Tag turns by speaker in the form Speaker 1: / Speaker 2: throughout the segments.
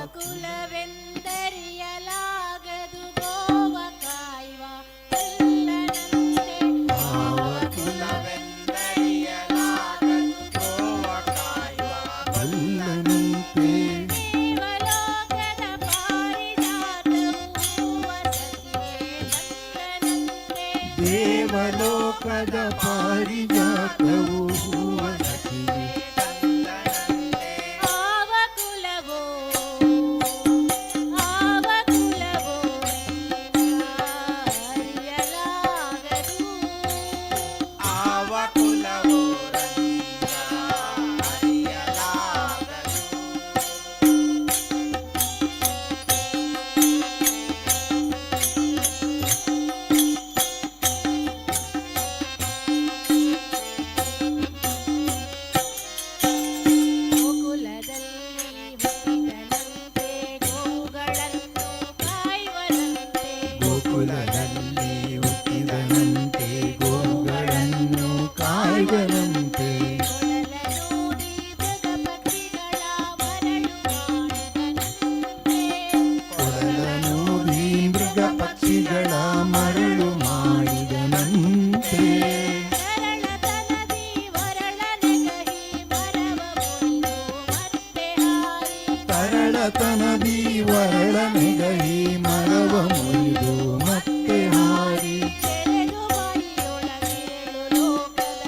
Speaker 1: ಕುಲವೆಂದರಿಯಲಾಗದು ಗೋವ ಕಾಯುವ ಕಲ್ಲನಂತೆ
Speaker 2: ಕುಲವೆಂದರಿಯಲಾಗದು ಗೋವ ಕಾಯುವ ಕಲ್ಲನಂತೆ
Speaker 1: ದೇವಲೋಕದ ಪಾರಿಜಾತವು ಹೂವ ಸಖಿಯೇ
Speaker 2: ದೇವಲೋಕದ ಪಾರಿಜಾತವು ಹೂವ ಸಖಿಯೇ
Speaker 1: ಆವ ಕುಲವೋ ಅರಿಯಲಾಗದು
Speaker 2: ಆವ ಕುಲವೋ ರಂಗ ಅರಿಯಲಾಗದು
Speaker 1: ಗೋಕುಲದಲ್ಲಿ ಹುಟ್ಟಿದನಂತೆ ಗೋವುಗಳನ್ನು ಕಾಯುವನಂತೆ
Speaker 2: ಗೋಕುಲದಲ್ಲಿ ಹುಟ್ಟಿದನಂತೆ ಗೋಗಳನ್ನು ಕಾಯ್ದನಂತೆ
Speaker 1: ಕೊಳಲನೂದಿ ಮೃಗಪಕ್ಷಿಗಳ ಮರಳು ಮಾಡಿದನಂತೆ
Speaker 2: ಕೊಳಲನೂದಿ ಮೃಗ ಪಕ್ಷಿಗಳ ಮರಳು ಮಾಡಿದನಂತೆ
Speaker 1: ಸರಳತನದಿ ವರಳನೆಗಹಿ ಮರವ ಮುರಿದು ಮತ್ತೆ ಹಾರಿ
Speaker 2: ತರಳತನದಿ ವರಳನೆಗಹಿ ಮರವ ಮುರಿದು ಮತ್ತೆ ಹಾರಿ
Speaker 1: ತೆರೆದು ಬಾಯಿಯೊಳಗೇಳು ಲೋಕದ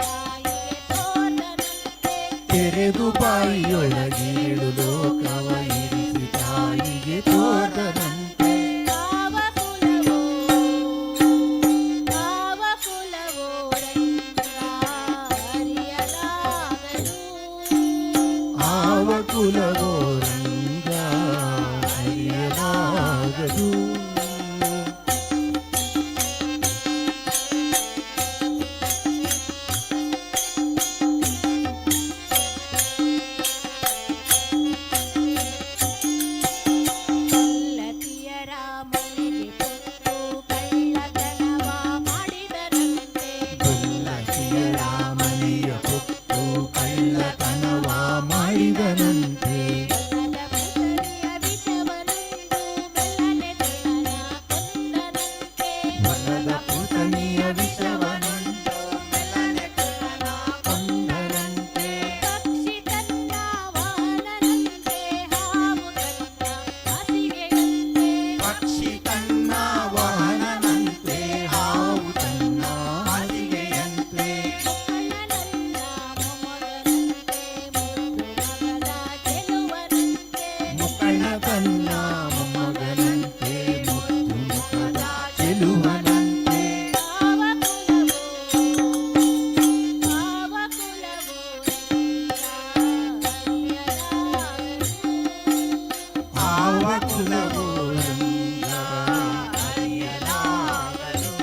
Speaker 1: ತಾಯಿಗೆ ತೋರನಂತೆ
Speaker 2: ತೆರೆದು ಬಾಯಿಯೊಳಗೇಳು ಲೋಕವ ಇರಿಸಿ ತಾಯಿಗೆ ತೋರದಂತೆ
Speaker 1: ಆವ ಕುಲವೋ ರಂಗ ಅರಿಯಲಾಗದು
Speaker 2: ಆವ ಕುಲವೋ ರಂಗ ಅರಿಯಲಾಗದು
Speaker 1: ಕಲ್ಲತಿಯರ ಮನೆಗೆ ಕೊಟ್ಟು ಕಳ್ಳತನವ ಮಾಡಿದರಂತೆ
Speaker 2: ಗೊಲ್ಲತಿಯರ ಮನೆಯ ಹೊತ್ತು ಕಳ್ಳತನವ ಮಾಡಿದನಂತೆ
Speaker 1: ಹೊಲದ ಪುತರಿಯ ವಿಷವನುಂಡು ಮೆಲ್ಲನೆ ತನ್ನ ಕೊಂದನಂತೆ
Speaker 2: ಹೊಲದ ಪುತನಿಯ ವಿಷವನುಂಡು ಮೆಲ್ಲನೆ ಕಳ್ಳನ ಕೊಂದನಂತೆ
Speaker 1: ಪಕ್ಷಿ ತನ್ನ ವಾಹನನಂತೆ ಹಾವು ತನ್ನ ಹಾಸಿಗೆಯಂತೆ
Speaker 2: ಪಕ್ಷಿ ತನ್ನ ವಾಹನನಂತೆ ಹಾವು ತನ್ನ ಹಾಸಿಗೆಯಂತೆ
Speaker 1: ಕಳ್ಳನನ್ನ ಮೊಮ್ಮಗನಂತೆ ಮುದ್ದು ಮಗದ ಗೆಲುವನಂತೆ
Speaker 2: ಮುಕ್ಕಣ್ಣ ತನ್ನ ಮೊಮ್ಮಗನಂತೆ ಮುದ್ದು ಮುಖದ ಚೆಲುವನಂತೆ
Speaker 1: ಆವ ಕುಲವೋ
Speaker 2: ಆವ ಕುಲವೋ ರಂಗ ಅರಿಯಲಾಗದು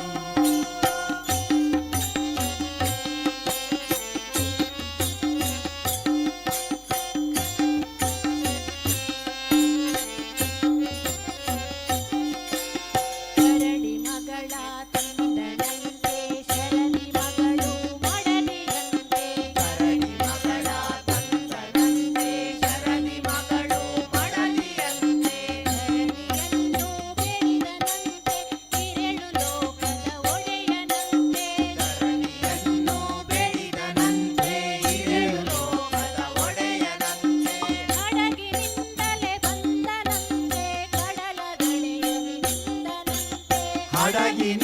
Speaker 1: ಕರಡಿ ಮಗಳ ತಂದನಂತೆ ಶರದಿ ಮಗಳು ಮಡದಿಯಂತೆ
Speaker 2: ಕರಡಿ ಮಗಳ ತಂದನಂತೆ ಶರದಿ ಮಗಳು ಮಡದಿಯಂತೆ
Speaker 1: ಧರಣಿಯನ್ನು ಬೆಳೆದನಂತೆ ಹಿರೇಳು ಲೋಕದ ಒಡೆಯನಂತೆ
Speaker 2: ಧರಣಿಯನ್ನು ಬೆಳೆದನಂತೆ ಹಿರೇಳು ಲೋಕದ ಒಡೆಯನಂತೆ
Speaker 1: ಹಡಗಿನಿಂದಲೇ ಬಂದನಂತೆ ಕಡಲ ಧಳೆಯಲ್ಲಿ ನಿಂದನಂತೆ
Speaker 2: ಹಡಗಿನ